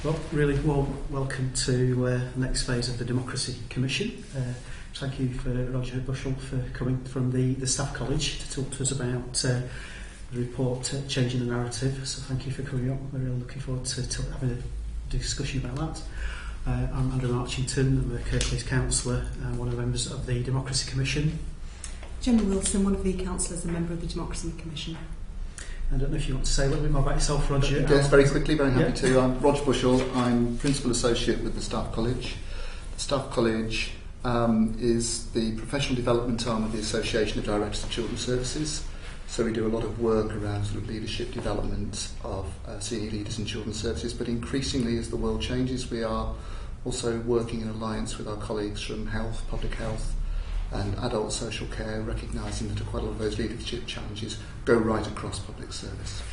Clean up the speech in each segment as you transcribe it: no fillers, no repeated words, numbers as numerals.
Well, really warm welcome to the next phase of the Democracy Commission. Thank you for Roger Bushell for coming from the Staff College to talk to us about the report Changing the Narrative. So thank you for coming up. We're really looking forward to having a discussion about that. I'm Andrew Marchington, I'm a Kirklees councillor and one of the members of the Democracy Commission. Gemma Wilson, one of the councillors and member of the Democracy Commission. I don't know if you want to say a little bit more about yourself, Roger. Yes, very quickly, very happy to. I'm Roger Bushell, I'm Principal Associate with the Staff College. The Staff College is the professional development arm of the Association of Directors of Children's Services. So we do a lot of work around sort of leadership development of senior leaders in children's services, but increasingly as the world changes we are also working in alliance with our colleagues from health, public health and adult social care, recognising that quite a lot of those leadership challenges go right across public service.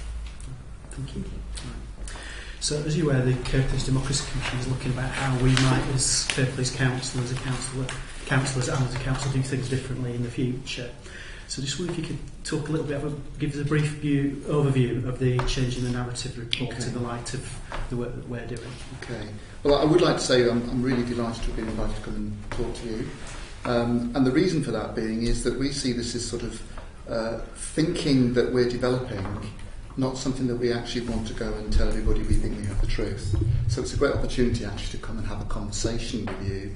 Thank you. Right. So as you're aware, the Kirklees Democracy Commission is looking about how we might, as Kirklees councillors and as a council, do things differently in the future. So just wonder if you could talk a little bit, give us a brief overview of the Changing the Narrative report in the light of the work that we're doing. Okay. Well, I would like to say I'm really delighted to have been invited to come and talk to you. And the reason for that being is that we see this as sort of thinking that we're developing, not something that we actually want to go and tell everybody we think we have the truth. So it's a great opportunity actually to come and have a conversation with you,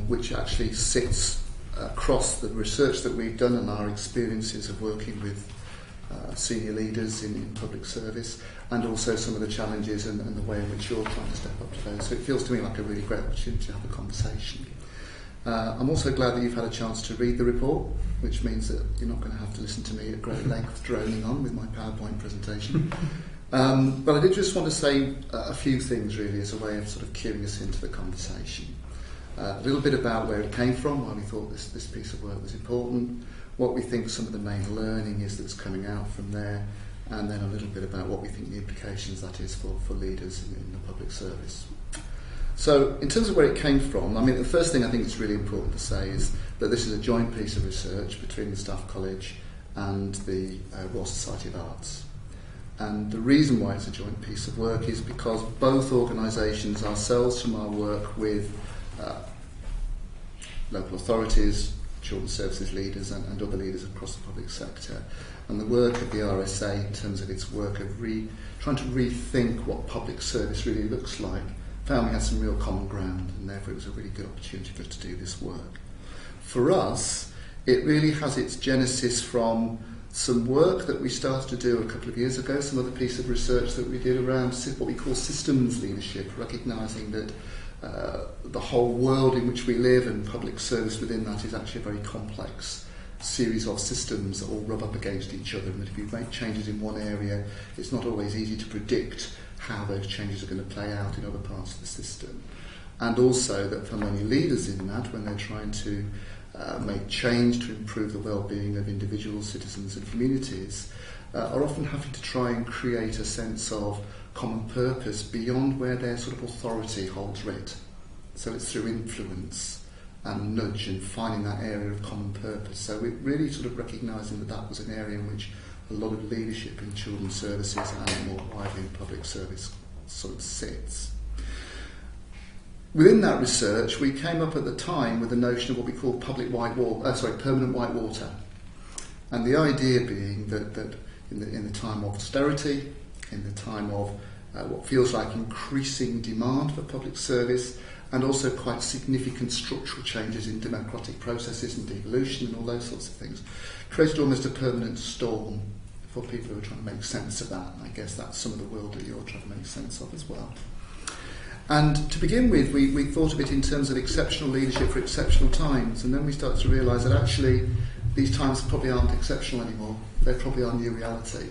which actually sits across the research that we've done and our experiences of working with senior leaders in public service, and also some of the challenges and the way in which you're trying to step up to those. So it feels to me like a really great opportunity to have a conversation. I'm also glad that you've had a chance to read the report, which means that you're not going to have to listen to me at great length droning on with my PowerPoint presentation. But I did just want to say a few things really as a way of sort of cueing us into the conversation. A little bit about where it came from, why we thought this piece of work was important, what we think some of the main learning is that's coming out from there, and then a little bit about what we think the implications that is for leaders in the public service. So, in terms of where it came from, I mean, the first thing I think it's really important to say is that this is a joint piece of research between the Staff College and the Royal Society of Arts. And the reason why it's a joint piece of work is because both organisations, ourselves from our work with local authorities, children's services leaders and other leaders across the public sector, and the work of the RSA in terms of its work of trying to rethink what public service really looks like, found we had some real common ground, and therefore it was a really good opportunity for us to do this work. For us, it really has its genesis from some work that we started to do a couple of years ago, some other piece of research that we did around what we call systems leadership, recognising that the whole world in which we live and public service within that is actually a very complex series of systems that all rub up against each other, and that if you make changes in one area, it's not always easy to predict how those changes are going to play out in other parts of the system. And also that for many leaders in that, when they're trying to make change to improve the well-being of individuals, citizens and communities, are often having to try and create a sense of common purpose beyond where their sort of authority holds writ. So it's through influence and nudge and finding that area of common purpose. So we're really sort of recognising that that was an area in which a lot of leadership in children's services and more widely in public service sort of sits. Within that research, we came up at the time with the notion of what we call permanent white water. And the idea being that in the time of austerity, in the time of what feels like increasing demand for public service, and also quite significant structural changes in democratic processes and devolution and all those sorts of things, created almost a permanent storm for people who are trying to make sense of that. And I guess that's some of the world that you're trying to make sense of as well. And to begin with, we thought of it in terms of exceptional leadership for exceptional times, and then we started to realise that actually these times probably aren't exceptional anymore, they're probably our new reality.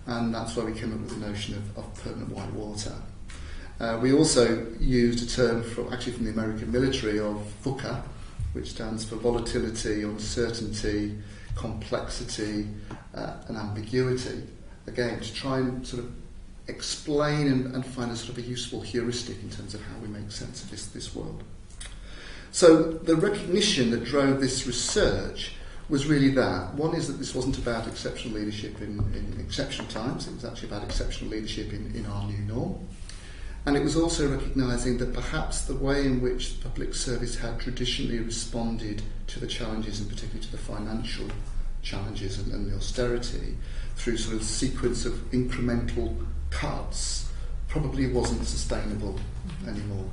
And that's why we came up with the notion of permanent white water. We also used a term from the American military of VUCA, which stands for volatility, uncertainty, complexity and ambiguity, again to try and sort of explain and find a sort of a useful heuristic in terms of how we make sense of this world. So the recognition that drove this research was really that. One is that this wasn't about exceptional leadership in exceptional times, it was actually about exceptional leadership in our new norm. And it was also recognising that perhaps the way in which the public service had traditionally responded to the challenges, and particularly to the financial challenges and the austerity, through sort of sequence of incremental cuts, probably wasn't sustainable anymore,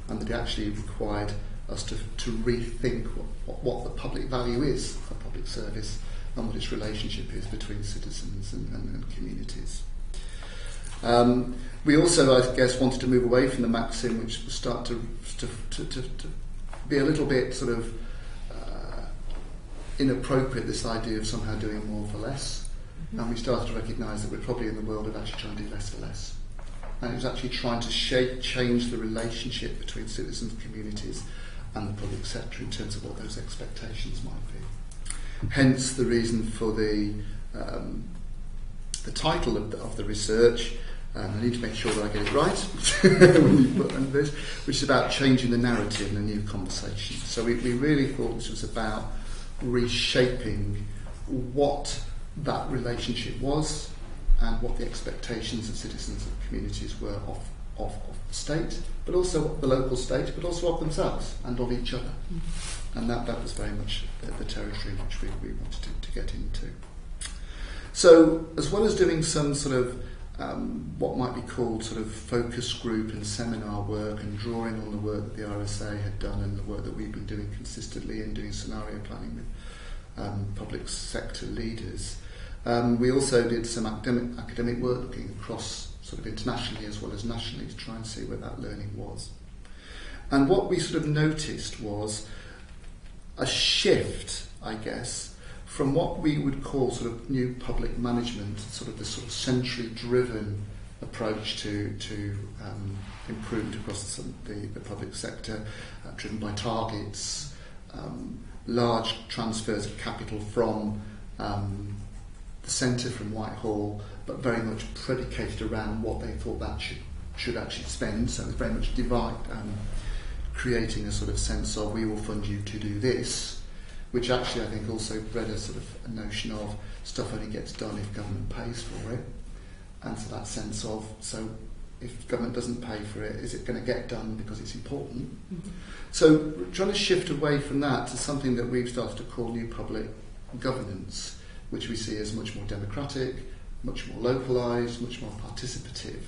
and that it actually required us to rethink what the public value is for public service and what its relationship is between citizens and communities. We also, I guess, wanted to move away from the maxim which would start to be a little bit sort of inappropriate, this idea of somehow doing more for less. And we started to recognise that we're probably in the world of actually trying to do less for less. And it was actually trying to change the relationship between citizens, communities and the public sector in terms of what those expectations might be. Hence the reason for the title of the research. I need to make sure that I get it right when you put under this, which is about changing the narrative in a new conversation. So we really thought this was about reshaping what that relationship was and what the expectations of citizens and communities were of the state, but also the local state, but also of themselves and of each other. And that was very much the territory which we wanted to get into. So, as well as doing some sort of what might be called sort of focus group and seminar work and drawing on the work that the RSA had done and the work that we've been doing consistently in doing scenario planning with public sector leaders, we also did some academic work looking across sort of internationally as well as nationally to try and see where that learning was. And what we sort of noticed was a shift, I guess, from what we would call sort of new public management, sort of this sort of century-driven approach to improvement across the public sector, driven by targets, large transfers of capital from the centre, from Whitehall, but very much predicated around what they thought that should actually spend. So it was very much creating a sort of sense of, we will fund you to do this, which actually I think also bred a sort of a notion of stuff only gets done if government pays for it. And so that sense of, so if government doesn't pay for it, is it going to get done because it's important? Mm-hmm. So trying to shift away from that to something that we've started to call new public governance, which we see as much more democratic, much more localised, much more participative,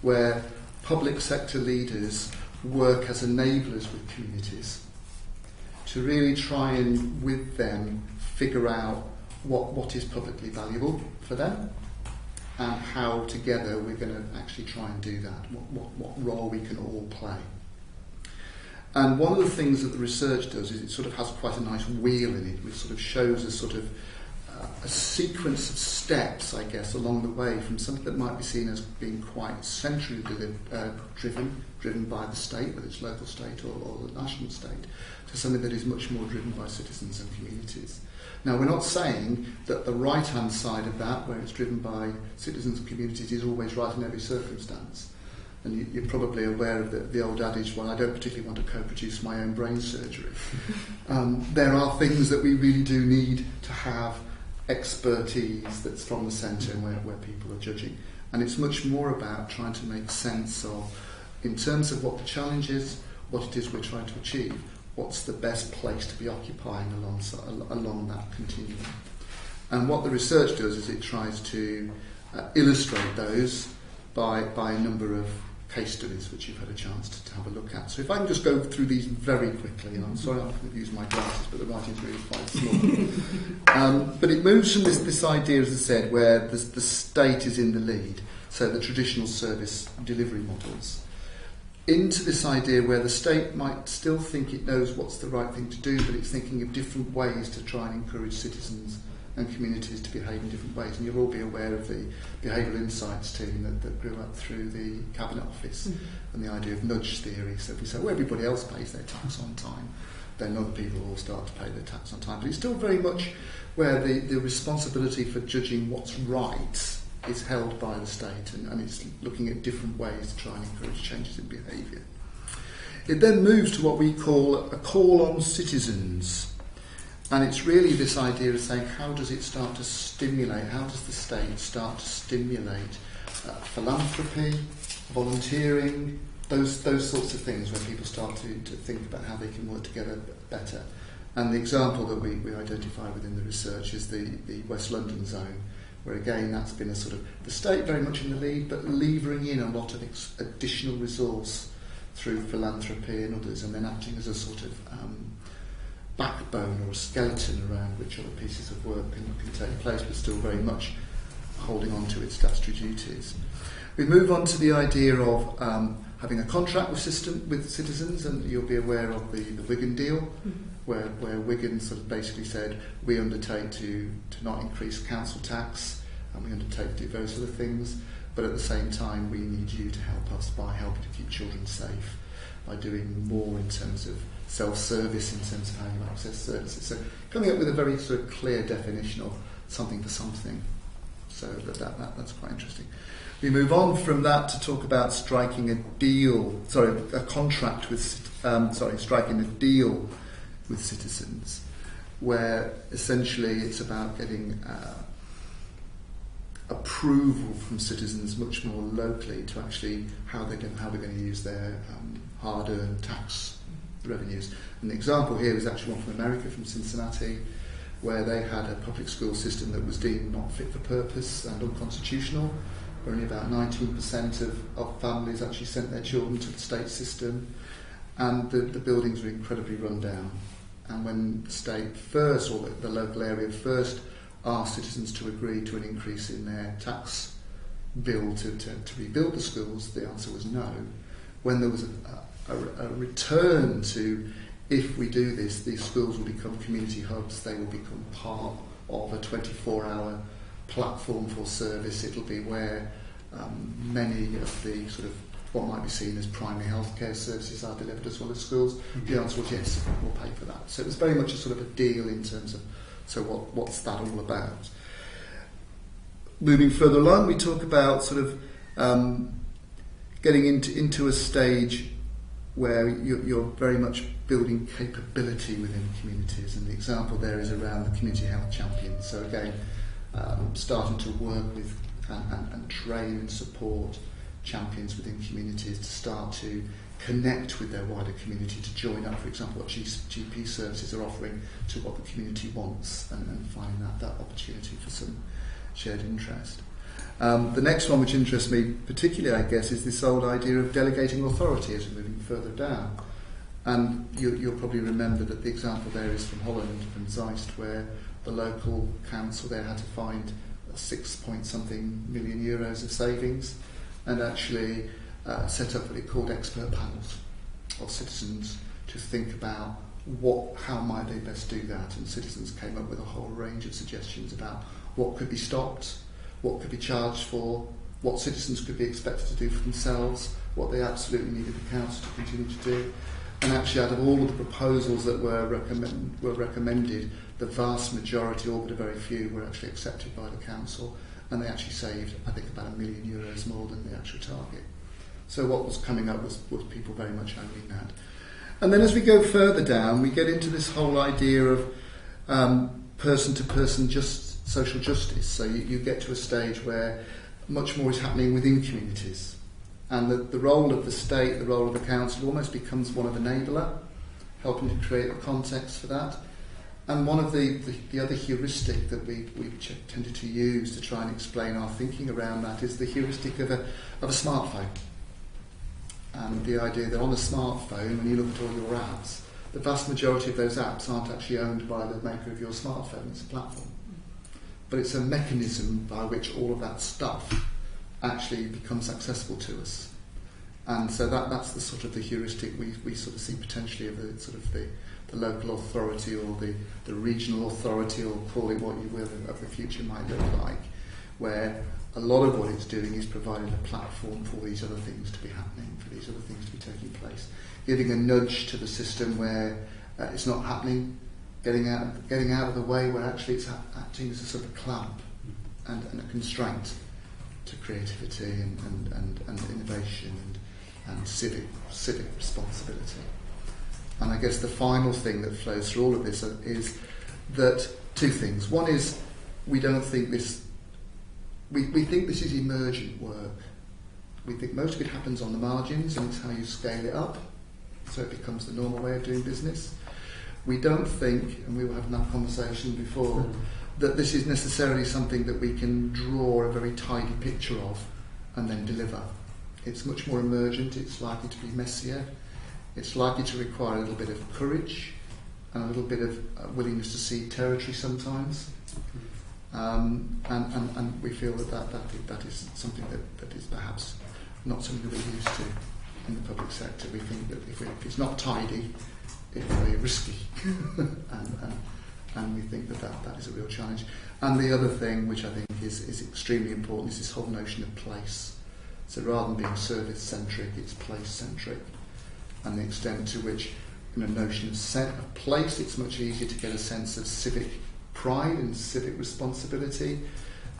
where public sector leaders work as enablers with communities to really try and, with them, figure out what is publicly valuable for them and how together we're going to actually try and do that, what role we can all play. And one of the things that the research does is it sort of has quite a nice wheel in it, which sort of shows a sort of a sequence of steps, I guess, along the way from something that might be seen as being quite centrally driven by the state, whether it's local state or the national state, to something that is much more driven by citizens and communities. Now, we're not saying that the right-hand side of that, where it's driven by citizens and communities, is always right in every circumstance. And you're probably aware of the old adage, well, I don't particularly want to co-produce my own brain surgery. There are things that we really do need to have expertise that's from the centre and where people are judging. And it's much more about trying to make sense of, in terms of what the challenge is, what it is we're trying to achieve, what's the best place to be occupying along that continuum. And what the research does is it tries to illustrate those by a number of case studies which you've had a chance to have a look at. So if I can just go through these very quickly, and I'm sorry I'm going to use my glasses, but the writing's really quite small. But it moves from this idea, as I said, where the state is in the lead, so the traditional service delivery models, into this idea where the state might still think it knows what's the right thing to do, but it's thinking of different ways to try and encourage citizens and communities to behave in different ways. And you'll all be aware of the behavioural insights team that grew up through the Cabinet Office and the idea of nudge theory. So if we say, well, everybody else pays their tax on time, then other people will start to pay their tax on time. But it's still very much where the responsibility for judging what's right is held by the state, and it's looking at different ways to try and encourage changes in behaviour. It then moves to what we call a call on citizens. And it's really this idea of saying, how does it start to stimulate, how does the state start to stimulate philanthropy, volunteering, those sorts of things where people start to think about how they can work together better. And the example that we identify within the research is the West London zone, where again that's been a sort of the state very much in the lead, but levering in a lot of additional resource through philanthropy and others, and then acting as a sort of backbone or a skeleton around which other pieces of work can take place, but still very much holding on to its statutory duties. We move on to the idea of having a contract with citizens, and you'll be aware of the Wigan deal, where Wigan sort of basically said, we undertake to not increase council tax, and we undertake to do various other things, but at the same time we need you to help us by helping to keep children safe, by doing more in terms of self-service, in terms of how you access services. So coming up with a very sort of clear definition of something for something. So that's quite interesting. We move on from that to talk about striking a deal with citizens, where essentially it's about getting approval from citizens much more locally to actually how they're going to use their hard-earned tax revenues. And the example here is actually one from America, from Cincinnati, where they had a public school system that was deemed not fit for purpose and unconstitutional. Only about 19% of families actually sent their children to the state system, and the buildings were incredibly run down. And when the state first, or the local area first, asked citizens to agree to an increase in their tax bill to rebuild the schools, the answer was no. When there was a return to, if we do this, these schools will become community hubs, they will become part of a 24-hour platform for service. It'll be where many of the sort of what might be seen as primary healthcare services are delivered as well as schools. The answer was yes, we'll pay for that. So it was very much a sort of a deal in terms of, so what's that all about? Moving further along, we talk about sort of getting into a stage where you're very much building capability within communities, and the example there is around the community health champions. So again, starting to work with and train and support champions within communities to start to connect with their wider community, to join up, for example, what GP services are offering to what the community wants, and finding that opportunity for some shared interest. The next one which interests me particularly, I guess, is this old idea of delegating authority as we're moving further down. And you'll probably remember that the example there is from Holland and Zeist, where the local council there had to find 6-point-something million euros of savings, and actually set up what it called expert panels of citizens to think about how might they best do that. And citizens came up with a whole range of suggestions about what could be stopped, what could be charged for, what citizens could be expected to do for themselves, what they absolutely needed the council to continue to do. And actually, out of all of the proposals that were recommended, the vast majority, all but a very few, were actually accepted by the council, and they actually saved, I think, about €1 million more than the actual target. So what was coming up was people very much owning that. And then as we go further down, we get into this whole idea of person-to-person social justice. So you get to a stage where much more is happening within communities. And the role of the state, the role of the council almost becomes one of an enabler, helping to create a context for that. And one of the other heuristic that we've tended to use to try and explain our thinking around that is the heuristic of a smartphone. And the idea that on a smartphone, when you look at all your apps, the vast majority of those apps aren't actually owned by the maker of your smartphone, it's a platform. But it's a mechanism by which all of that stuff actually becomes accessible to us. And so that's the sort of the heuristic we sort of see potentially of the local authority, or the regional authority, or call it what you will, of the future might look like, where a lot of what it's doing is providing a platform for these other things to be happening, for these other things to be taking place, giving a nudge to the system where it's not happening, getting out of the way where actually it's acting as a sort of clamp and a constraint to creativity and innovation and civic responsibility. And I guess the final thing that flows through all of this is that two things. One is we don't think this. We think this is emergent work. We think most of it happens on the margins, and it's how you scale it up, so it becomes the normal way of doing business. We don't think, and we were having that conversation before, that this is necessarily something that we can draw a very tidy picture of and then deliver. It's much more emergent, it's likely to be messier, it's likely to require a little bit of courage and a little bit of willingness to cede territory sometimes. And we feel that is something that is perhaps not something that we're used to in the public sector. We think that if it's not tidy, it's very risky, and we think that is a real challenge. And the other thing, which I think is extremely important, is this whole notion of place. So rather than being service-centric, it's place-centric, and the extent to which, in a notion of place, it's much easier to get a sense of civic pride and civic responsibility,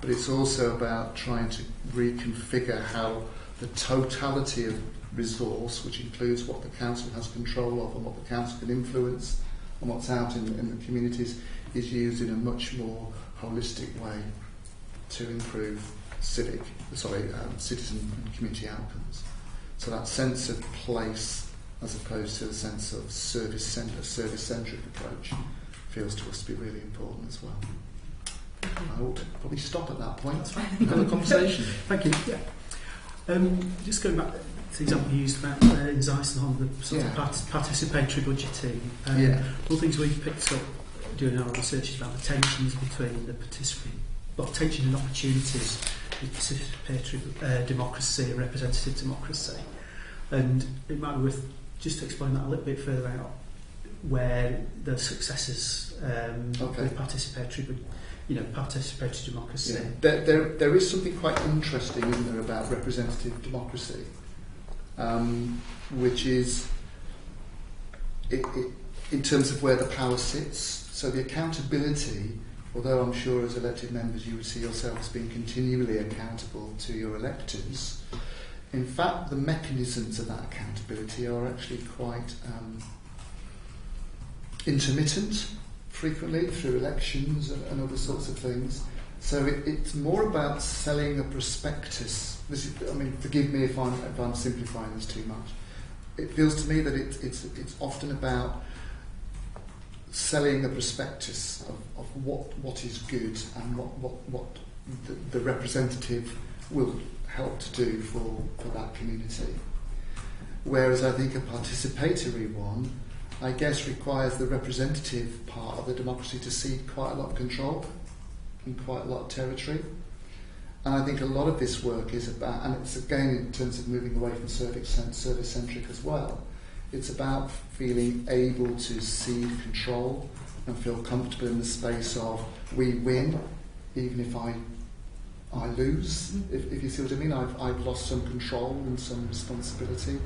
but it's also about trying to reconfigure how the totality of resource, which includes what the council has control of and what the council can influence and what's out in the communities, is used in a much more holistic way to improve citizen and community outcomes. So that sense of place, as opposed to a sense of service-centric approach, feels to us to be really important as well. I ought to probably stop at that point. That's right. Have a conversation. Thank you. Yeah. Just going back to the example you used about in Zeisel on the sort of participatory budgeting. One of the things we've picked up doing our research is about the tensions between the tensions and opportunities with participatory democracy and representative democracy. And it might be worth just to explain that a little bit further out, where the successes with participatory democracy. Yeah. There is something quite interesting, isn't there, about representative democracy, which is in terms of where the power sits. So the accountability, although I'm sure as elected members you would see yourselves being continually accountable to your electors, in fact the mechanisms of that accountability are actually quite intermittent, frequently through elections and other sorts of things. So it's more about selling a prospectus. Forgive me if I'm simplifying this too much. It feels to me that it's often about selling a prospectus of what is good and what the representative will help to do for that community. Whereas I think a participatory one, I guess, requires the representative part of the democracy to cede quite a lot of control and quite a lot of territory. And I think a lot of this work is about, and it's again in terms of moving away from service-centric as well, it's about feeling able to cede control and feel comfortable in the space of we win, even if I lose, if you see what I mean. I've lost some control and some responsibility,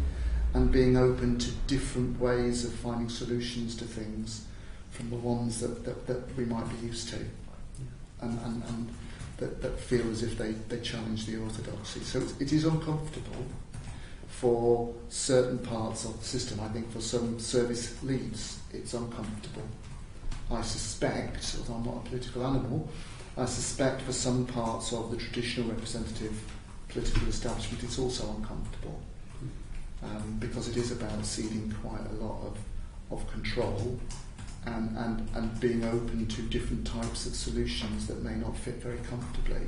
and being open to different ways of finding solutions to things from the ones that we might be used to, and that feel as if they challenge the orthodoxy. So it is uncomfortable for certain parts of the system. I think for some service leads it's uncomfortable. I suspect, although I'm not a political animal, I suspect for some parts of the traditional representative political establishment it's also uncomfortable. Because it is about ceding quite a lot of control and being open to different types of solutions that may not fit very comfortably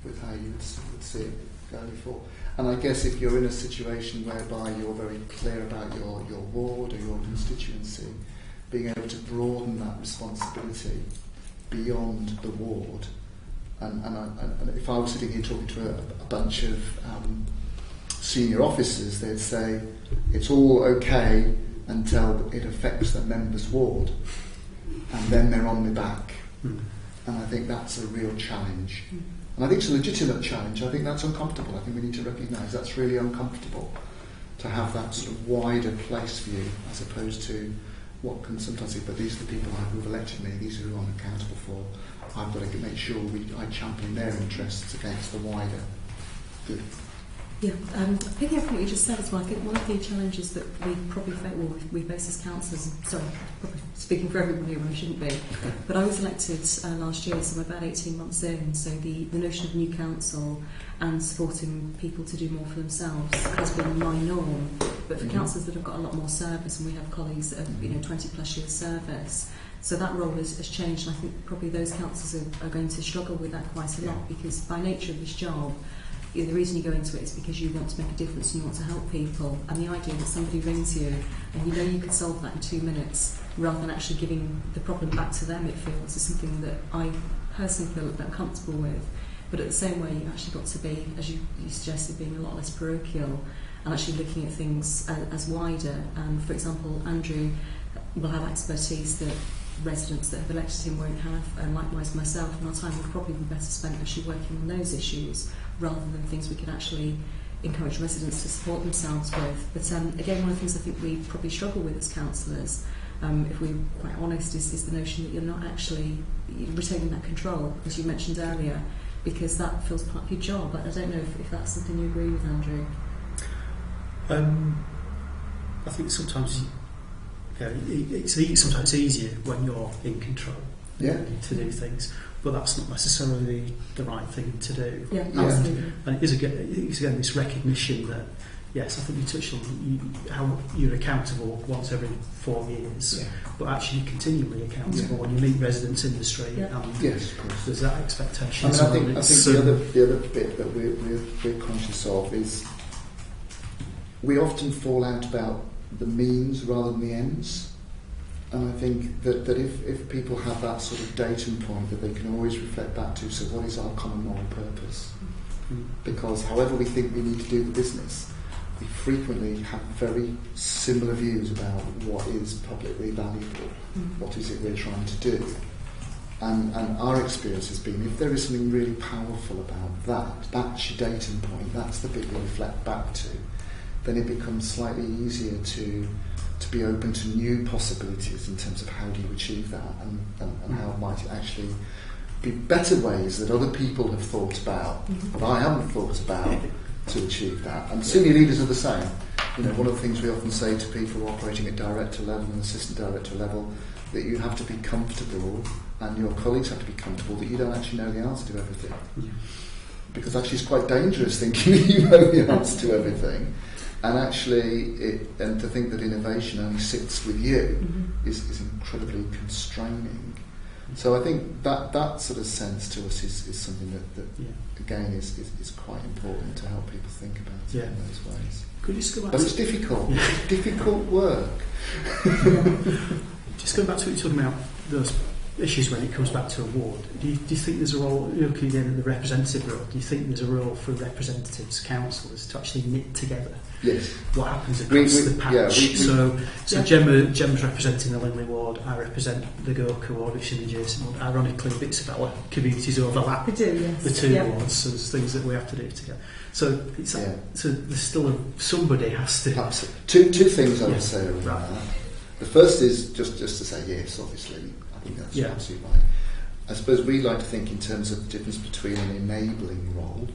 with how you would see it going before. And I guess if you're in a situation whereby you're very clear about your ward or your constituency, being able to broaden that responsibility beyond the ward, and if I was sitting here talking to a bunch of senior officers, they'd say it's all okay until it affects the member's ward, and then they're on my back. And I think that's a real challenge. And I think it's a legitimate challenge. I think that's uncomfortable. I think we need to recognise that's really uncomfortable, to have that sort of wider place view as opposed to what can sometimes say, but these are the people who've elected me, these are who I'm accountable for. I've got to make sure I champion their interests against the wider good. Yeah, picking up on what you just said as well, I think one of the challenges that we probably face, we face as councillors, speaking for everybody when I shouldn't be. But I was elected last year, so I'm about 18 months in. So the notion of new council and supporting people to do more for themselves has been my norm. But for councillors that have got a lot more service, and we have colleagues that have 20 plus years service, so that role has changed, and I think probably those councillors are going to struggle with that quite a lot, because by nature of this job, the reason you go into it is because you want to make a difference and you want to help people, and the idea that somebody rings you and you know you could solve that in 2 minutes rather than actually giving the problem back to them, it feels, is something that I personally feel a bit comfortable with. But at the same way, you've actually got to be, as you suggested, being a lot less parochial and actually looking at things as wider. And for example, Andrew will have expertise that residents that have elected him won't have, and likewise myself, and our time would probably be better spent actually working on those issues rather than things we could actually encourage residents to support themselves with. But again, one of the things I think we probably struggle with as councillors, if we're quite honest, is the notion that you're not actually retaining that control, as you mentioned earlier, because that feels part of your job. But I don't know if that's something you agree with, Andrew. I think sometimes it's sometimes easier when you're in control to do things, but that's not necessarily the right thing to do. Yeah, absolutely. And it is again this recognition that, yes, I think you touched on how you're accountable once every 4 years, but actually you're continually accountable when you meet residents in the street. Yes, of course. There's that expectation. I think the other bit that we're conscious of is we often fall out about the means rather than the ends, and I think that if people have that sort of datum point that they can always reflect back to, so what is our common moral purpose? Because however we think we need to do the business, we frequently have very similar views about what is publicly valuable, what is it we're trying to do. And our experience has been, if there is something really powerful about that's your datum point, that's the bit we reflect back to, then it becomes slightly easier to be open to new possibilities in terms of how do you achieve that, and how might it actually be better ways that other people have thought about, but I haven't thought about, to achieve that. And senior leaders are the same. One of the things we often say to people operating at director level and assistant director level, that you have to be comfortable, and your colleagues have to be comfortable, that you don't actually know the answer to everything. Because actually it's quite dangerous thinking that you know the answer to everything. And actually, and to think that innovation only sits with you is incredibly constraining. So I think that sort of sense to us is something that again is quite important to help people think about it in those ways. Could you just go back but it's difficult. It's difficult work. Just going back to what you're talking about, those issues when it comes back to award, do you think there's a role, looking again at the representative role, do you think there's a role for representatives, councillors, to actually knit together what happens across the patch? So Gemma's representing the Linley ward, I represent the Gorka ward, which is an adjacent ward. Ironically, bits of our communities overlap the two wards, so there's things that we have to do together. So it's so there's still somebody has to... Absolutely. Two things I would say around that. The first is just to say yes, obviously. I think that's absolutely right. I suppose we like to think in terms of the difference between an enabling role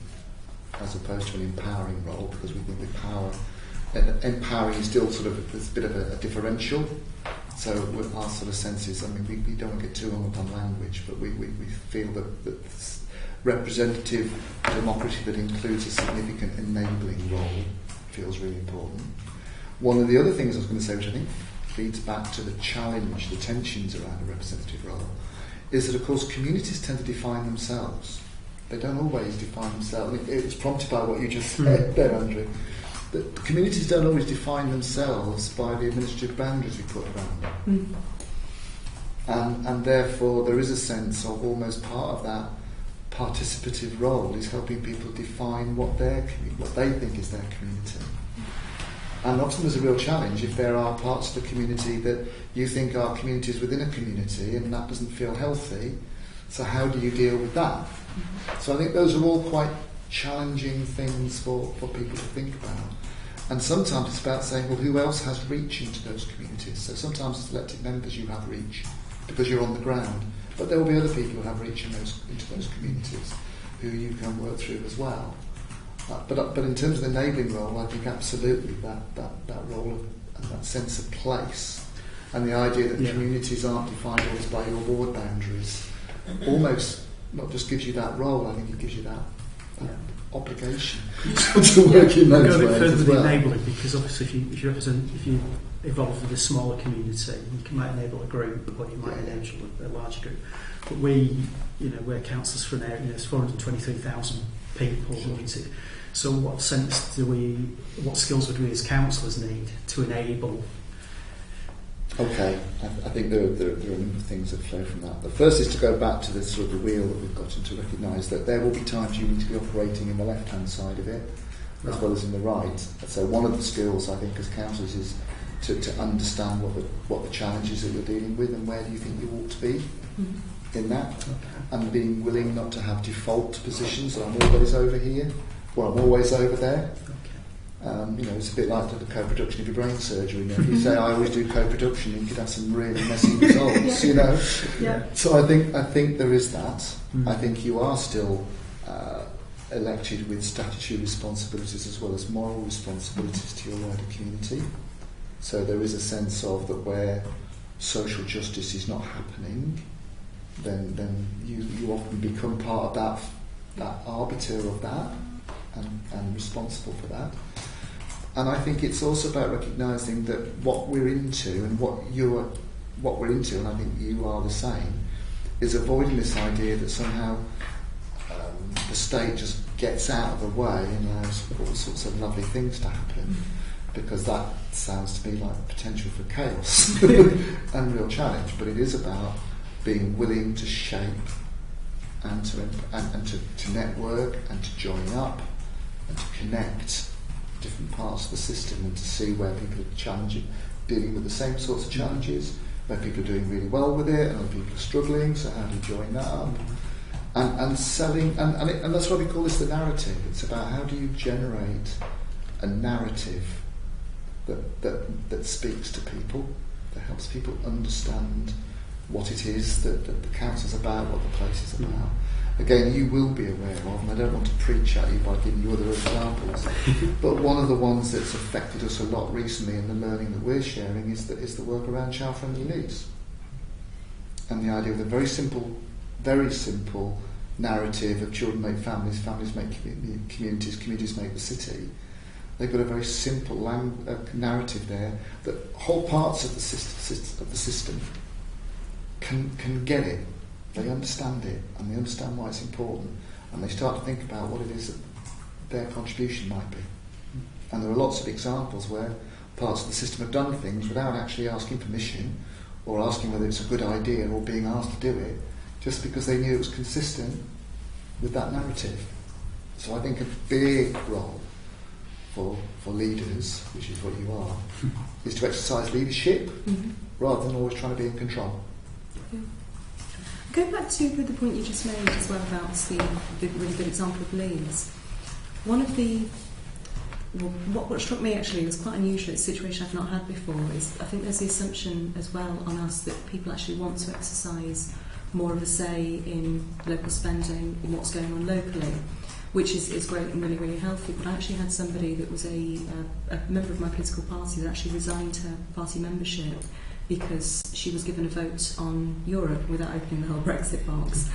as opposed to an empowering role, because we think empowering is still sort of there's a bit of a differential. So with our sort of senses, I mean, we don't want to get too hung up on language, but we feel that representative democracy that includes a significant enabling role feels really important. One of the other things I was going to say, which I think feeds back to the challenge, the tensions around a representative role, is that of course communities tend to define themselves. They don't always define themselves. It was prompted by what you just said there, Andrew. That communities don't always define themselves by the administrative boundaries we put around them. And therefore there is a sense of almost part of that participative role is helping people define what they think is their community. And often there's a real challenge if there are parts of the community that you think are communities within a community and that doesn't feel healthy. So how do you deal with that? So I think those are all quite challenging things for people to think about. And sometimes it's about saying, well, who else has reach into those communities? So sometimes as elected members you have reach because you're on the ground. But there will be other people who have reach into those communities who you can work through as well. But in terms of the enabling role, I think absolutely that role and that sense of place And the idea that communities aren't defined always by your ward boundaries almost not just gives you that role, I think it gives you that obligation to work in those ways. Go a bit further as with well. enabling, because obviously if you evolve with a smaller community, you might enable a group, or you might enable a larger group. But we're councillors for an area, there's 423,000 people. Sure. So what skills would we as councillors need to enable? Okay, I think there are a number of things that flow from that. The first is to go back to the sort of the wheel that we've got and to recognise that there will be times you need to be operating in the left-hand side of it as well as in the right. So one of the skills I think as councillors is to understand what the challenges that you're dealing with and where do you think you ought to be in that, and being willing not to have default positions that I'm always over here or I'm always over there. It's a bit like the co-production of your brain surgery. If you say I always do co-production, you could have some really messy results. So I think there is that. I think you are still elected with statutory responsibilities as well as moral responsibilities to your wider community. So there is a sense of that where social justice is not happening, then you often become part of that arbiter of that and responsible for that. And I think it's also about recognising that what we're into and what we're into, and I think you are the same, is avoiding this idea that somehow the state just gets out of the way and allows all sorts of lovely things to happen, because that sounds to me like potential for chaos and real challenge. But it is about being willing to shape and to network and to join up and to connect different parts of the system and to see where people are dealing with the same sorts of challenges, where people are doing really well with it and other people are struggling, so how do you join that up? And selling, and that's why we call this the narrative. It's about how do you generate a narrative that speaks to people, that helps people understand what it is that the council's about, what the place is about. Again, you will be aware of, and I don't want to preach at you by giving you other examples, but one of the ones that's affected us a lot recently in the learning that we're sharing is the work around child-friendly leads. And the idea of a very simple narrative of children make families, families make communities, communities make the city. They've got a very simple narrative there that whole parts of the system can get it. They understand it, and they understand why it's important, and they start to think about what it is that their contribution might be. And there are lots of examples where parts of the system have done things without actually asking permission or asking whether it's a good idea or being asked to do it, just because they knew it was consistent with that narrative. So I think a big role for leaders, which is what you are, is to exercise leadership rather than always trying to be in control. Yeah. Go back to the point you just made as well about the really good example of Leeds. One of what struck me actually was quite unusual. It's a situation I've not had before. Is I think there's the assumption as well on us that people actually want to exercise more of a say in local spending, in what's going on locally, which is great and really, really healthy. But I actually had somebody that was a member of my political party that actually resigned her party membership because she was given a vote on Europe without opening the whole Brexit box.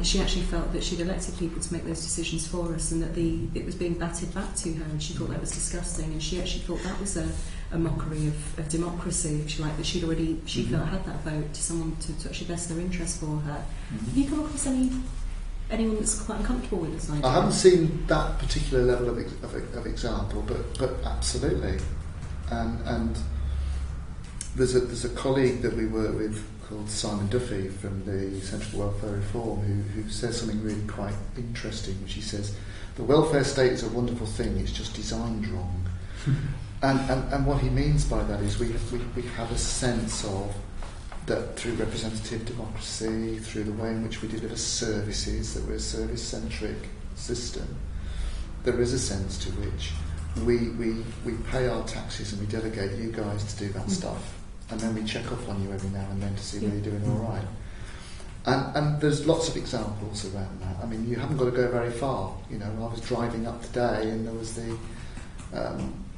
She actually felt that she'd elected people to make those decisions for us, and that it was being batted back to her, and she thought that was disgusting, and she actually thought that was a mockery of democracy, if you like, that she felt had that vote to someone to actually best their interest for her. Have you come across anyone that's quite uncomfortable with this idea? I haven't seen that particular level of example, but absolutely. And there's a colleague that we work with called Simon Duffy from the Centre for Welfare Reform who says something really quite interesting, which he says, the welfare state is a wonderful thing, it's just designed wrong. And what he means by that is we have a sense of that through representative democracy, through the way in which we deliver services, that we're a service-centric system, there is a sense to which we pay our taxes and we delegate you guys to do that stuff, and then we check off on you every now and then to see whether you're doing all right. And there's lots of examples around that. I mean, you haven't got to go very far. You know, I was driving up today and there was the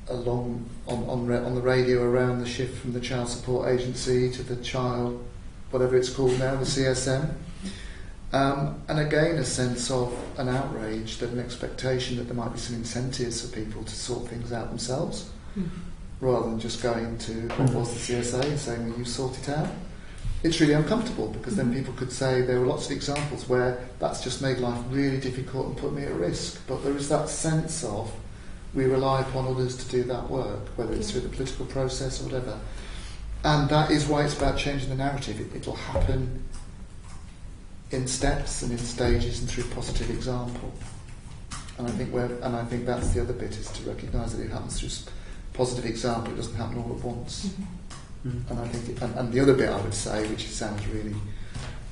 along on the radio around the shift from the child support agency to the child, whatever it's called now, the CSM. And again, a sense of an outrage, that an expectation that there might be some incentives for people to sort things out themselves, rather than just going to what was the CSA and saying, well, you sort it out. It's really uncomfortable, because then people could say there were lots of examples where that's just made life really difficult and put me at risk. But there is that sense of, we rely upon others to do that work, whether it's through the political process or whatever. And that is why it's about changing the narrative. It'll happen in steps and in stages and through positive example. And I think that's the other bit, is to recognise that it happens through positive example. It doesn't happen all at once. And I think, and the other bit I would say, which sounds really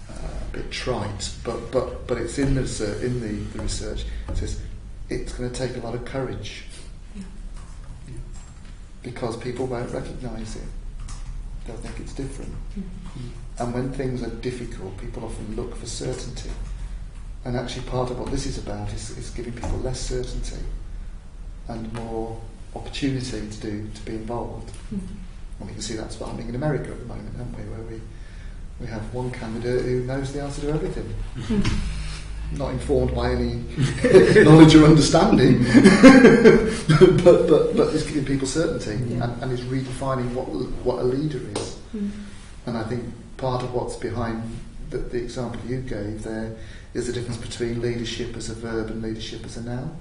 a bit trite, but it's in the research. It says it's going to take a lot of courage, because people won't recognise it. They'll think it's different. And when things are difficult, people often look for certainty. And actually, part of what this is about is giving people less certainty and more opportunity to be involved. And we can see that's happening in America at the moment, haven't we? Where we have one candidate who knows the answer to everything, not informed by any knowledge or understanding, but is giving people certainty and is redefining what a leader is. And I think part of what's behind the example you gave there is the difference between leadership as a verb and leadership as a noun.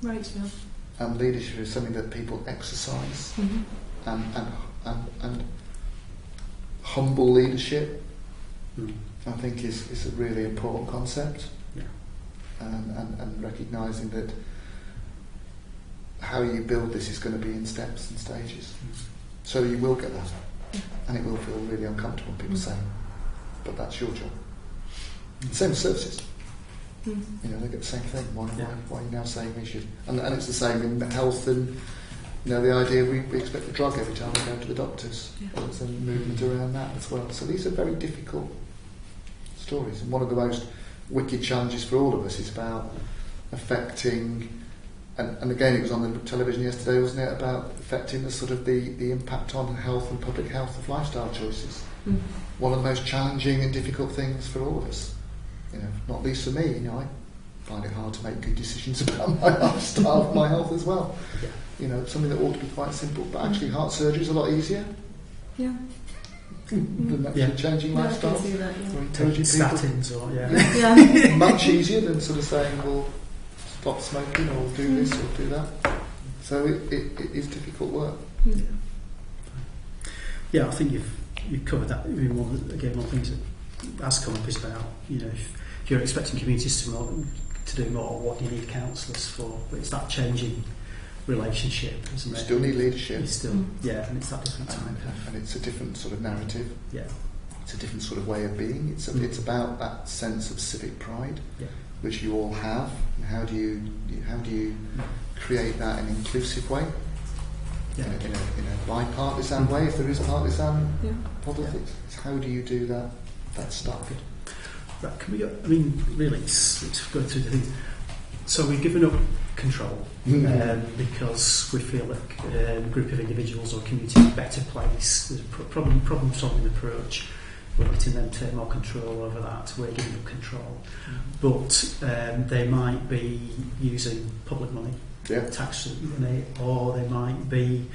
Right. Yeah. And leadership is something that people exercise. And humble leadership, I think, is a really important concept. And recognising that how you build this is going to be in steps and stages. So you will get that, and it will feel really uncomfortable. People say, but that's your job. Same with services. They get the same thing. Why are you now saying we should? And it's the same in health and. The idea we expect a drug every time we go to the doctors. There's a movement around that as well. So these are very difficult stories. And one of the most wicked challenges for all of us is about affecting, and again it was on the television yesterday, wasn't it, about affecting the sort of the impact on health and public health of lifestyle choices. One of the most challenging and difficult things for all of us. Not least for me, I find it hard to make good decisions about my lifestyle, my health as well. Something that ought to be quite simple, but actually heart surgery is a lot easier. Than actually changing lifestyle. I can see that, Taking statins or much easier than sort of saying, well, stop smoking or do this or do that. So it is difficult work. I think you've covered that. One of the things that has come up is about, if you're expecting communities to do more, what do you need counsellors for? But it's that changing relationship, isn't it? You still need leadership. And it's that different time. And it's a different sort of narrative. It's a different sort of way of being. It's about that sense of civic pride, which you all have. And how do you create that in an inclusive way? In a bipartisan way, if there is partisan politics. How do you do that? That stuff. Right, can we go? Really, it's going through the thing. So we've given up control because we feel like a group of individuals or community is a better place. There's a problem-solving approach. We're letting them take more control over that. We're giving up control. But they might be using public money, tax money, or they might be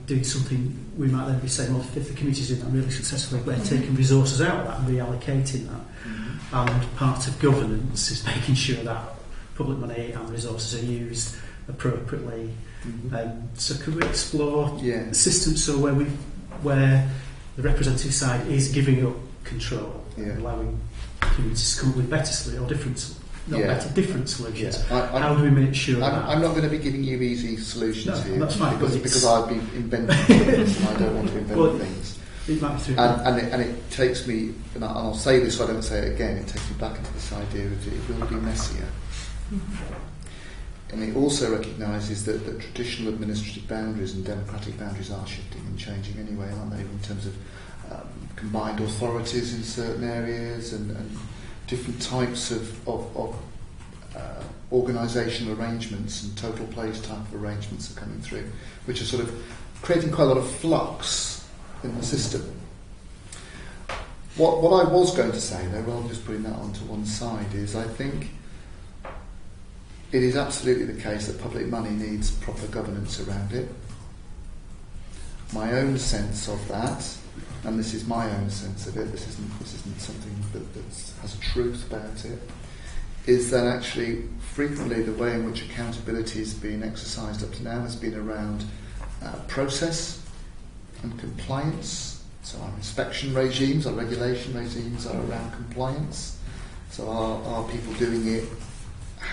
doing something. We might then be saying, well, if the community's doing that really successfully, we're taking resources out of that and reallocating that. And part of governance is making sure that public money and resources are used appropriately. So could we explore systems where the representative side is giving up control and allowing communities to come up with better solutions or different solutions? How do we make sure I'm not going to be giving you easy solutions here. That's fine, because I've been inventing things and I don't want to invent things. And it takes me, and I'll say this so I don't say it again, it takes me back into this idea of it will be messier. And it also recognises that traditional administrative boundaries and democratic boundaries are shifting and changing anyway, aren't they, in terms of combined authorities in certain areas and different types of organisational arrangements and total place type of arrangements are coming through, which are sort of creating quite a lot of flux in the system. What I was going to say, though, rather than just putting that onto one side, is I think it is absolutely the case that public money needs proper governance around it. My own sense of that, and this is my own sense of it, this isn't something that has a truth about it, is that actually frequently the way in which accountability has been exercised up to now has been around process and compliance. So our inspection regimes, our regulation regimes are around compliance. So are people doing it?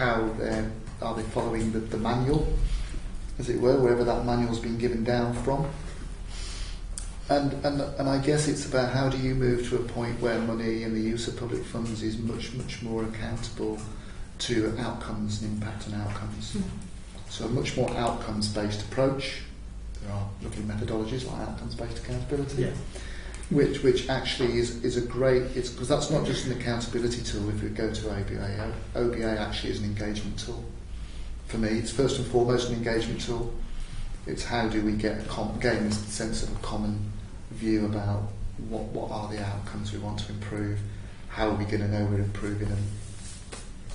Are they following the manual, as it were, wherever that manual's been given down from? And I guess it's about how do you move to a point where money and the use of public funds is much, much more accountable to outcomes and impact on outcomes. So a much more outcomes-based approach. There are lovely methodologies like outcomes-based accountability, which actually is a great, because that's not just an accountability tool if we go to OBA. OBA actually is an engagement tool. For me, it's first and foremost an engagement tool. It's how do we gain this sense of a common view about what are the outcomes we want to improve, how are we going to know we're improving them,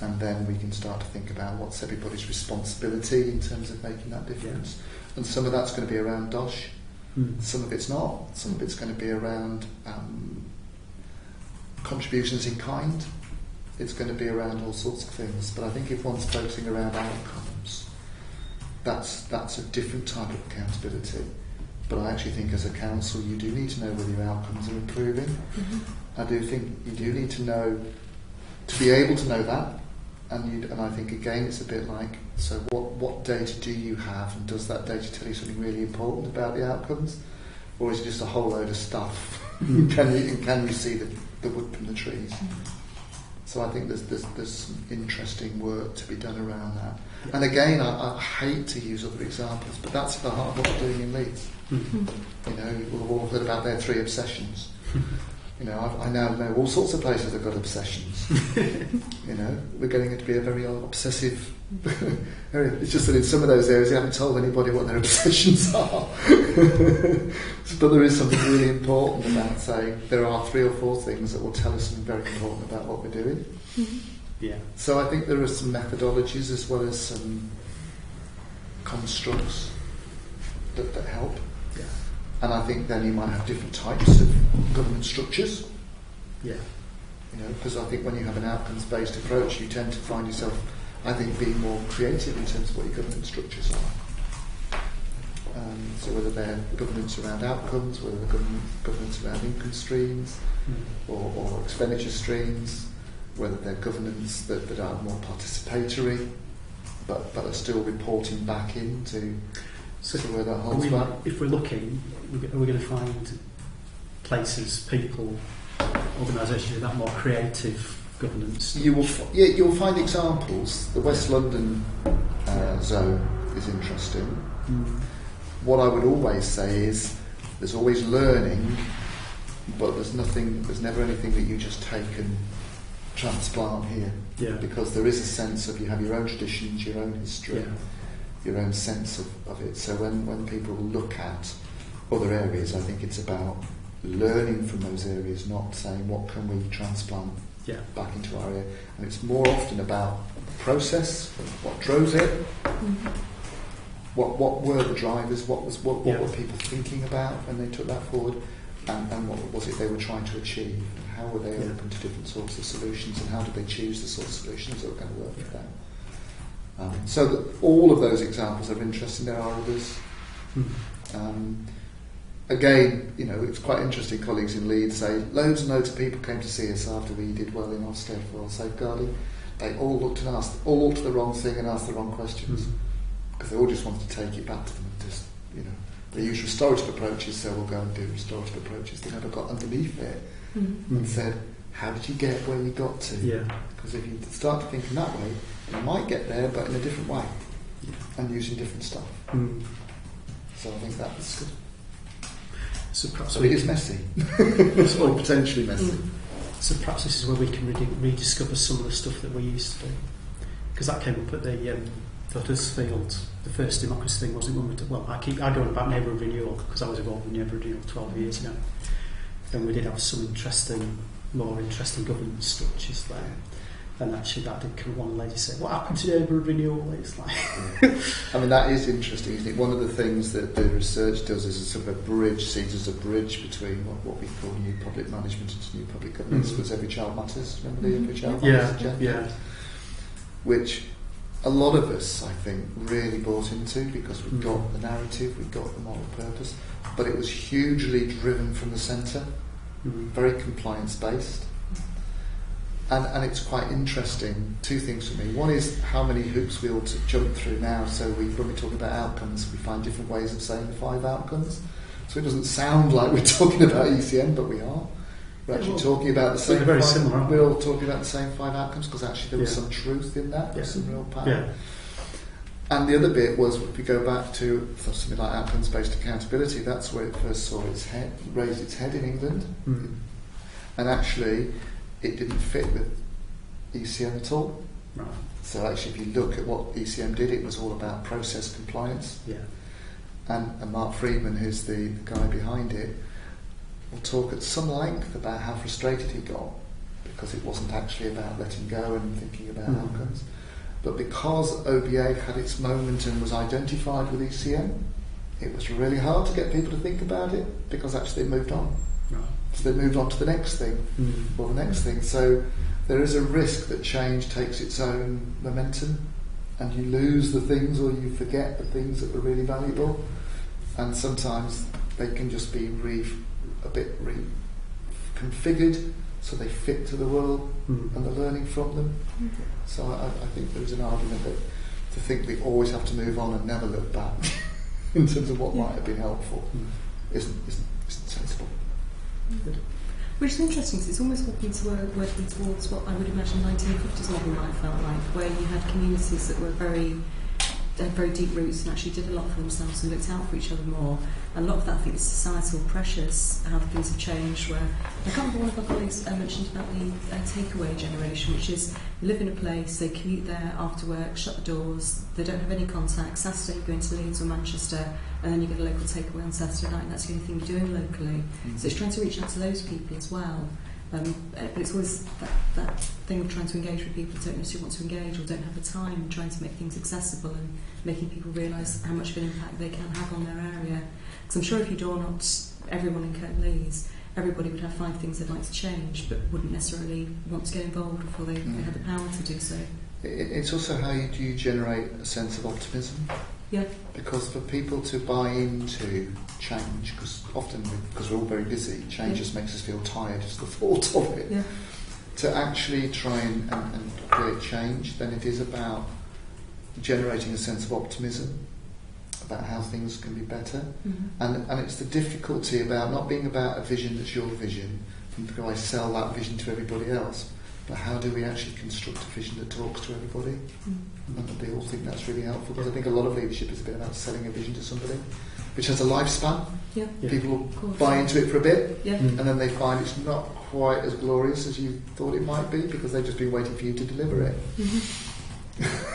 and then we can start to think about what's everybody's responsibility in terms of making that difference. Yeah. And some of that's going to be around DOSH, some of it's not, some of it's going to be around contributions in kind, it's going to be around all sorts of things. But I think if one's focusing around outcomes, that's a different type of accountability. But I actually think as a council you do need to know whether your outcomes are improving. I do think you do need to know, to be able to know that, and I think again it's a bit like, so what data do you have, and does that data tell you something really important about the outcomes, or is it just a whole load of stuff? Can you see the wood from the trees? So I think there's some interesting work to be done around that. And again, I hate to use other examples, but that's at the heart of what we're doing in Leeds. You know, we've all heard about their 3 obsessions. You know, I now know all sorts of places that have got obsessions. You know, we're getting it to be a very obsessive area. It's just that in some of those areas, you haven't told anybody what their obsessions are. But there is something really important about saying there are 3 or 4 things that will tell us something very important about what we're doing. Yeah. So I think there are some methodologies as well as some constructs that help. Yeah. And I think then you might have different types of government structures. Yeah. You know, because I think when you have an outcomes-based approach, you tend to find yourself, I think, being more creative in terms of what your government structures are. So whether they're governance around outcomes, whether they're governance around income streams or expenditure streams, whether they're governance that are more participatory but are still reporting back into where that holds back. If we're looking, are we going to find places, people, organisations with that more creative governance? You'll find examples. The West London zone is interesting. What I would always say is there's always learning, but there's never anything that you just take and transplant here. Yeah. Because there is a sense of you have your own traditions, your own history, your own sense of it. So when people look at other areas, I think it's about learning from those areas, not saying what can we transplant back into our area. And it's more often about the process, what drove it, what were the drivers, what were people thinking about when they took that forward, and what was it they were trying to achieve, and how were they open to different sorts of solutions, and how did they choose the sort of solutions that were going to work for them. So that all of those examples are interesting. There are others. Again, you know, it's quite interesting. Colleagues in Leeds say loads and loads of people came to see us after we did well in Ofsted for our safeguarding. They all looked at the wrong thing and asked the wrong questions because they all just wanted to take it back to them and just, you know, they use restorative approaches, so we'll go and do restorative approaches. They never got underneath it and said, how did you get where you got to? Because if you start thinking that way, you might get there, but in a different way and using different stuff. So I think that's good. So it is messy, or potentially messy. So perhaps this is where we can rediscover some of the stuff that we used to do. because that came up at the Huddersfield, the first democracy thing, wasn't it? I go on about neighbourhood renewal because I was involved in neighbourhood renewal 12 years ago. And we did have some more interesting governance structures there. And actually that did come, one lady said, what happened to neighbourhood renewal? It's like... I mean, that is interesting, isn't it? One of the things that the research does is a sort of a bridge, sees as a bridge between what we call new public management and new public governance, was Every Child Matters. Remember the Every Child Matters agenda? Yeah. Which a lot of us, I think, really bought into because we got the narrative, we got the moral purpose, but it was hugely driven from the centre, very compliance-based. And it's quite interesting, two things for me. One is how many hoops we ought to jump through now, so when we talk about outcomes, we find different ways of saying 5 outcomes. So it doesn't sound like we're talking about ECM, but we are. We're actually talking about the same very 5, similar, we're all talking about the same 5 outcomes, because actually there was some truth in that, there's some real power. Yeah. And the other bit was, if we go back to something like outcomes-based accountability, that's where it first raised its head in England. And actually, it didn't fit with ECM at all. Right. So actually, if you look at what ECM did, it was all about process compliance. Yeah. And Mark Friedman, who's the guy behind it, will talk at some length about how frustrated he got because it wasn't actually about letting go and thinking about outcomes. But because OBA had its moment and was identified with ECM, it was really hard to get people to think about it because actually they moved on. Right. So they moved on to the next thing, or the next thing. So there is a risk that change takes its own momentum and you lose the things or you forget the things that were really valuable. And sometimes they can just be a bit reconfigured so they fit to the world and the learning from them. So I think there's an argument that to think we always have to move on and never look back in terms of what might have been helpful isn't sensible. Good. Which is interesting, because it's almost working towards what I would imagine 1950s model might have felt like, where you had communities that were had very deep roots and actually did a lot for themselves and looked out for each other more. And a lot of that, I think, is societal pressures, how things have changed, where I can't remember, one of our colleagues mentioned about the takeaway generation, which is live in a place, they commute there after work, shut the doors, they don't have any contact, Saturday going to Leeds or Manchester, and then you get a local takeaway on Saturday night, and that's the only thing you're doing locally. So it's trying to reach out to those people as well. But it's always that thing of trying to engage with people who don't necessarily want to engage or don't have the time, and trying to make things accessible and making people realise how much of an impact they can have on their area. Because I'm sure if you door knocked everyone in Kirklees, everybody would have 5 things they'd like to change, but wouldn't necessarily want to get involved before they had the power to do so. It's also how do you generate a sense of optimism? Yeah. Because for people to buy into change, because often because we're all very busy, change just makes us feel tired, just the thought of it. Yeah. To actually try and create change, then it is about generating a sense of optimism about how things can be better. And it's the difficulty about not being about a vision that's your vision, and do I sell that vision to everybody else, but how do we actually construct a vision that talks to everybody? And they all think that's really helpful, because I think a lot of leadership is a bit about selling a vision to somebody, which has a lifespan. Yeah. People will buy into it for a bit, Yeah. and then they find it's not quite as glorious as you thought it might be, because they've just been waiting for you to deliver it.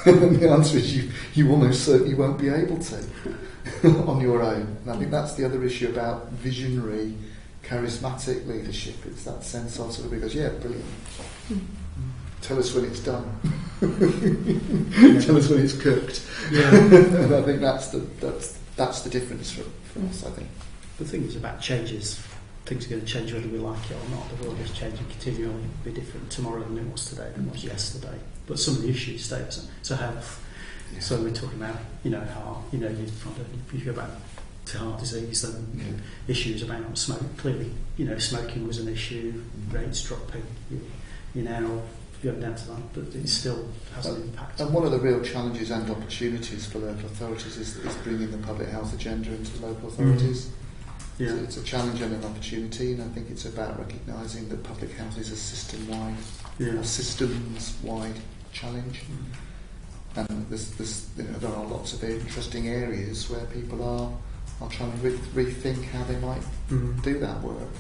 And the answer is you almost certainly won't be able to on your own. And I think that's the other issue about visionary, charismatic leadership. It's that sense of sort of, because brilliant. Tell us when it's done. Tell us when it's cooked. And I think that's the difference for us, I think. The thing is about changes. Things are going to change whether we like it or not. The world is changing continually. It'll be different tomorrow than it was today than it was yesterday. But some of the issues stay the same. So health. Yeah. So we're talking about, heart. If you go back to heart disease, then issues about smoke. Clearly, smoking was an issue. Rates dropping. You're now going down to that, but it still has an impact. And one of the real challenges and opportunities for local authorities is bringing the public health agenda into local authorities. Yeah. So it's a challenge and an opportunity, and I think it's about recognising that public health is a system-wide, or systems-wide challenge. And there are lots of interesting areas where people are trying to rethink how they might do that work.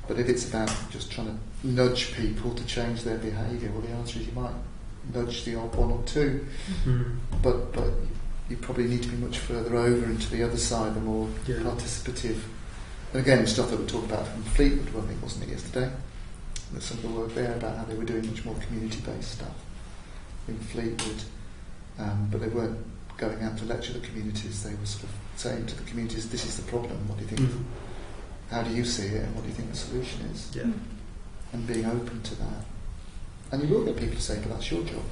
But if it's about just trying to nudge people to change their behaviour, well, the answer is you nudge the odd one or two. But you probably need to be much further over into the other side, the more participative. And again, the stuff that we talked about from Fleetwood, I think, wasn't it, yesterday? There's some of the work there about how they were doing much more community-based stuff in Fleetwood, but they weren't going out to lecture the communities. They were sort of saying to the communities, this is the problem, what do you think? How do you see it, and what do you think the solution is? And being open to that. And you will get people to say, but that's your job.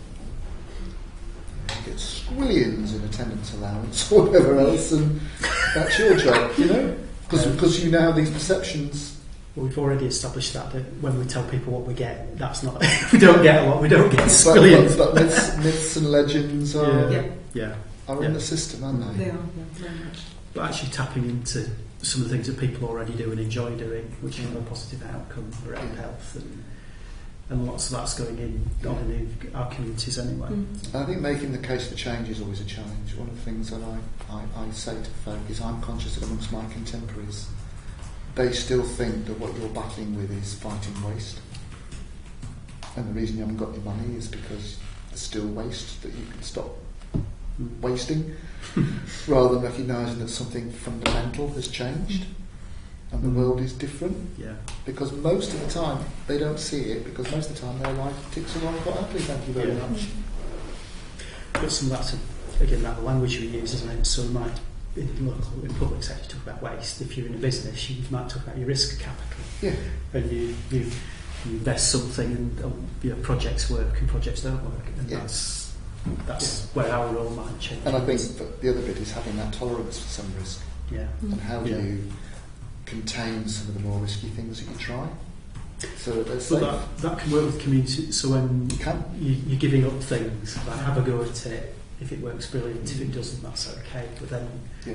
You get squillions in attendance allowance or whatever else, and that's your job, you know? Because you now have these perceptions. Well, we've already established that when we tell people what we get, that's not... we don't get a lot, we don't get squillions. But myths and legends are in the system, aren't they? They are, very much. But actually tapping into some of the things that people already do and enjoy doing, which have a positive outcome around health, and lots of that's going on in our communities anyway. I think making the case for change is always a challenge. One of the things that I say to folk is I'm conscious that amongst my contemporaries, they still think that what you're battling with is fighting waste. And the reason you haven't got any money is because there's still waste that you can stop wasting, rather than recognising that something fundamental has changed and the world is different. Because most of the time they don't see it, because most of the time their life ticks along quite happily, thank you very much. But some of that's, again, that language we use, isn't it? So we might, in public sector, talk about waste. If you're in a business, you might talk about your risk capital. And you invest something, and projects work and projects don't work, and that's where our role might change. And I think that the other bit is having that tolerance for some risk. And how do you contain some of the more risky things that you try? So that can work with community. So when you're giving up things, like have a go at it. If it works, brilliant. If it doesn't, that's okay. But then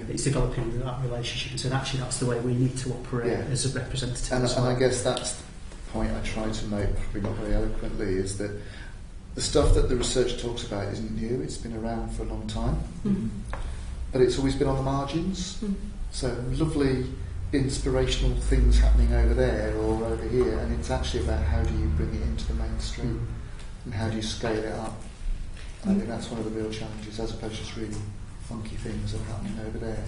it's developing that relationship. And so actually, that's the way we need to operate as a representative. And I guess that's the point I try to make, probably not very eloquently, is that the stuff that the research talks about isn't new. It's been around for a long time, but it's always been on the margins. So lovely, inspirational things happening over there or over here, and it's actually about how do you bring it into the mainstream and how do you scale it up. I think that's one of the real challenges, as opposed to just really funky things that are happening over there.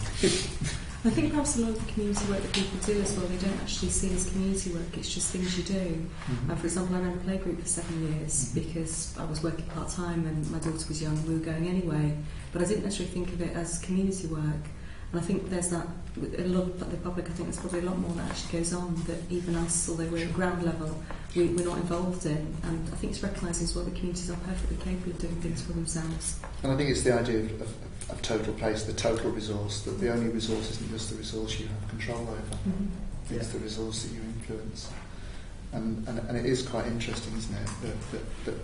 I think perhaps a lot of the community work that people do as well, they don't actually see as community work, it's just things you do. For example, I ran a playgroup for 7 years because I was working part-time and my daughter was young and we were going anyway, but I didn't necessarily think of it as community work. And I think there's that, a lot of the public, I think there's probably a lot more that actually goes on that even us, although we're at ground level, we're not involved in. And I think it's recognising as well that communities are perfectly capable of doing things for themselves. And I think it's the idea of total place, the total resource, that the only resource isn't just the resource you have control over, it's the resource that you influence. And it is quite interesting, isn't it, that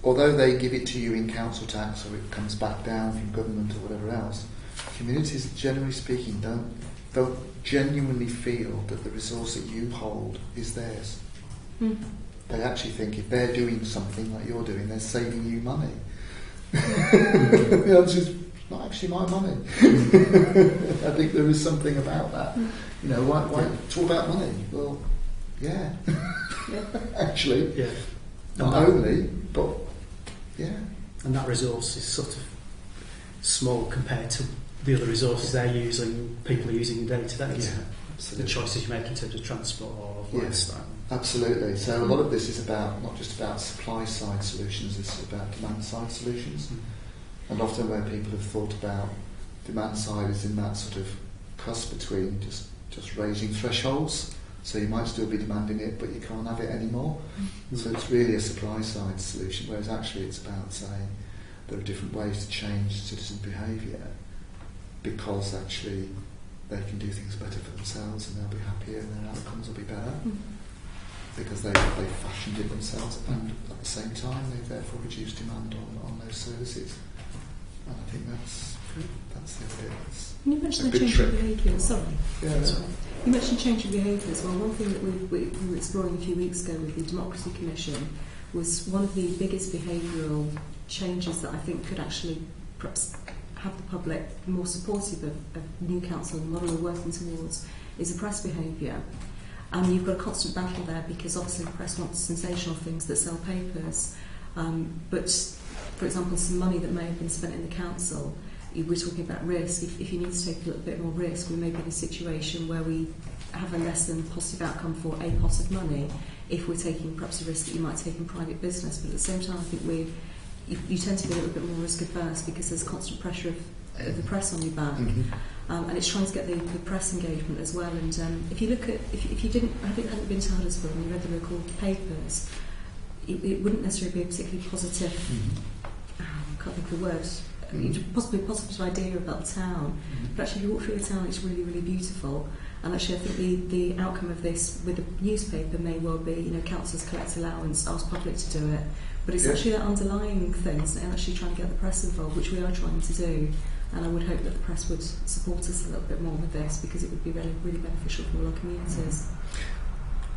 although they give it to you in council tax or it comes back down from government or whatever else, communities, generally speaking, don't genuinely feel that the resource that you hold is theirs. They actually think if they're doing something like you're doing, they're saving you money. The answer is not actually my money. I think there is something about that. You know, why talk about money? Well, actually, not only, but and that resource is sort of small compared to the other resources they're using, people are using day to day. The choices you make in terms of transport or lifestyle. Absolutely. So a lot of this is about not just about supply side solutions, this is about demand side solutions. And often where people have thought about demand side is in that sort of cusp between just raising thresholds. So you might still be demanding it, but you can't have it anymore. So it's really a supply side solution, whereas actually it's about saying there are different ways to change citizen behaviour, because actually they can do things better for themselves and they'll be happier and their outcomes will be better because they fashioned it themselves, and at the same time they've therefore reduced demand on those services. And I think that's the bit. You mentioned the change of behaviour. Sorry. You mentioned change of behaviour as well. One thing that we were exploring a few weeks ago with the Democracy Commission was one of the biggest behavioural changes that I think could actually perhaps have the public more supportive of new council and the model we're working towards is the press behaviour. And you've got a constant battle there because obviously the press wants sensational things that sell papers. But, for example, some money that may have been spent in the council, we're talking about risk. If you need to take a little bit more risk, we may be in a situation where we have a less than positive outcome for a pot of money if we're taking perhaps a risk that you might take in private business. But at the same time, I think you tend to be a little bit more risk averse because there's constant pressure of the press on your back. And it's trying to get the press engagement as well. And if you look at, if you hadn't been to Huddersfield and you read the local papers, it wouldn't necessarily be a particularly positive, I can't think of the word, possibly a positive idea about the town. But actually, if you walk through the town, it's really, really beautiful. And actually, I think the outcome of this with the newspaper may well be, councils collect allowance, ask public to do it. But it's actually that underlying things and actually trying to get the press involved, which we are trying to do. And I would hope that the press would support us a little bit more with this, because it would be really, really beneficial for all our communities.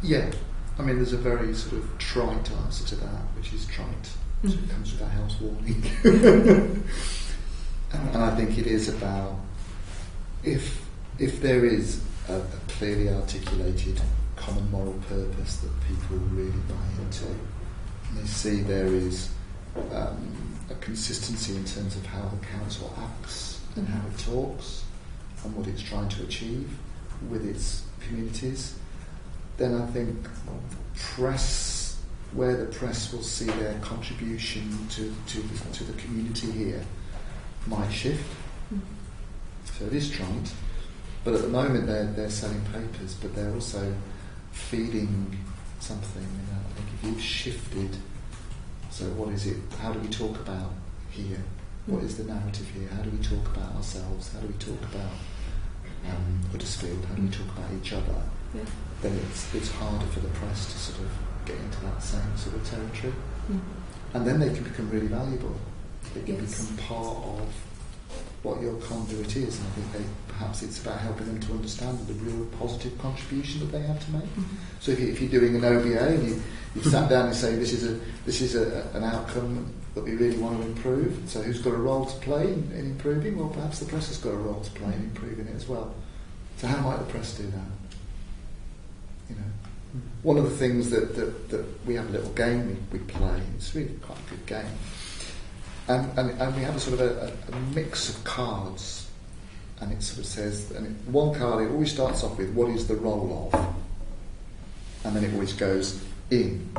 Yeah, I mean, there's a very sort of trite answer to that, which is trite. So it comes with a house warning. And I think it is about, if there is a clearly articulated common moral purpose that people really buy into, and they see there is a consistency in terms of how the council acts and how it talks and what it's trying to achieve with its communities, then I think where the press will see their contribution to the community here might shift. So it is trite, but at the moment they're selling papers, but they're also feeding something. I think if you've shifted, so what is it? How do we talk about here? What is the narrative here? How do we talk about ourselves? How do we talk about Huddersfield? How do we talk about each other? Yeah. Then it's harder for the press to sort of get into that same sort of territory. And then they can become really valuable. They can become part of what your conduit is, and I think perhaps it's about helping them to understand the real positive contribution that they have to make. So if you're doing an OBA and you sat down and say this is an outcome that we really want to improve, so who's got a role to play in improving? Well, perhaps the press has got a role to play in improving it as well. So how might the press do that? One of the things that we have a little game we play. It's really quite a good game. And we have a sort of a mix of cards, and it sort of says, one card, it always starts off with what is the role of, and then it always goes in.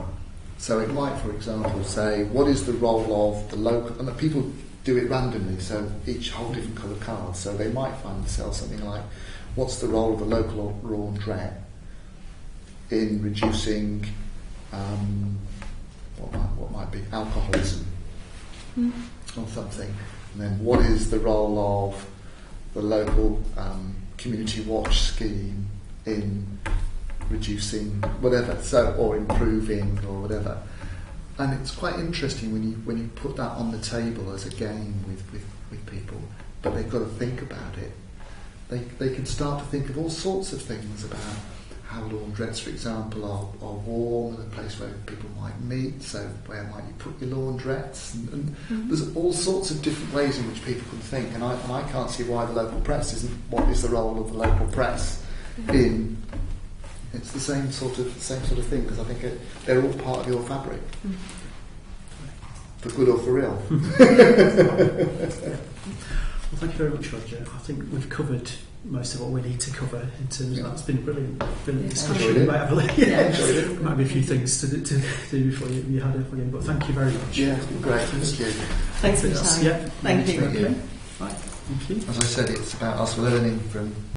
So it might, for example, say what is the role of the local, and the people do it randomly, so each hold different coloured cards. So they might find themselves something like, what's the role of the local laundrette in reducing what might be alcoholism or something, and then what is the role of the local community watch scheme in reducing whatever, so, or improving or whatever. And it's quite interesting when you put that on the table as a game with people, but they've got to think about it. They can start to think of all sorts of things about how laundrettes, for example, are warm and a place where people might meet, so where might you put your laundrettes? And there's all sorts of different ways in which people can think, and I can't see why the local press isn't, what is the role of the local press in... It's the same sort of thing, because I think they're all part of your fabric, for good or for ill. Well, thank you very much, Roger. I think we've covered most of what we need to cover in terms of that. It's been a brilliant discussion. Might be a few things to do before you head off again, but thank you very much. Yeah, it's been great. Thank you. Thanks for your time. Yeah, thank you. Okay. Right, thank you. As I said, it's about us learning from